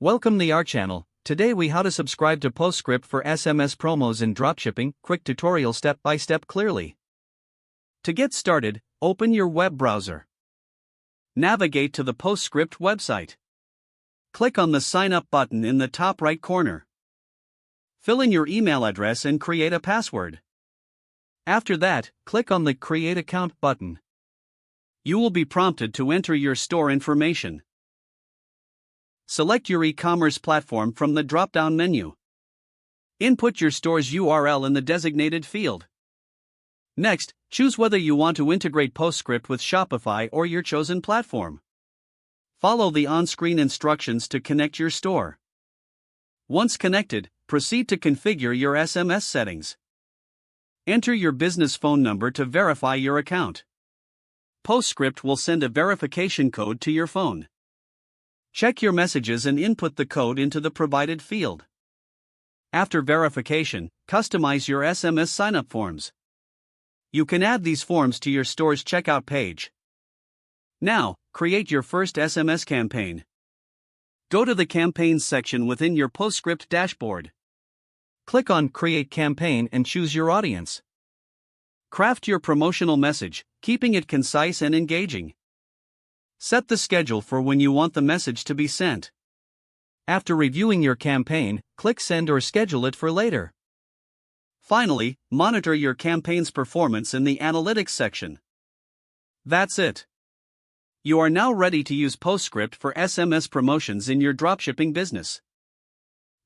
Welcome to our channel. Today we how to subscribe to Postscript for SMS promos in dropshipping, quick tutorial step by step clearly. To get started, open your web browser. Navigate to the Postscript website. Click on the sign up button in the top right corner. Fill in your email address and create a password. After that, click on the Create Account button. You will be prompted to enter your store information. Select your e-commerce platform from the drop-down menu. Input your store's URL in the designated field. Next, choose whether you want to integrate Postscript with Shopify or your chosen platform. Follow the on-screen instructions to connect your store. Once connected, proceed to configure your SMS settings. Enter your business phone number to verify your account. Postscript will send a verification code to your phone. Check your messages and input the code into the provided field. After verification, customize your SMS sign-up forms. You can add these forms to your store's checkout page. Now, create your first SMS campaign. Go to the Campaigns section within your Postscript dashboard. Click on Create Campaign and choose your audience. Craft your promotional message, keeping it concise and engaging. Set the schedule for when you want the message to be sent. After reviewing your campaign, click Send or schedule it for later. Finally, monitor your campaign's performance in the Analytics section. That's it. You are now ready to use Postscript for SMS promotions in your dropshipping business.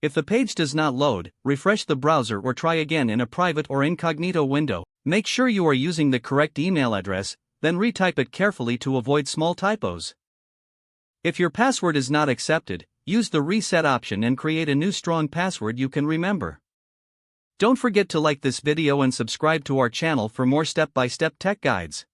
If the page does not load, refresh the browser or try again in a private or incognito window. Make sure you are using the correct email address, then retype it carefully to avoid small typos. If your password is not accepted, use the reset option and create a new strong password you can remember. Don't forget to like this video and subscribe to our channel for more step-by-step tech guides.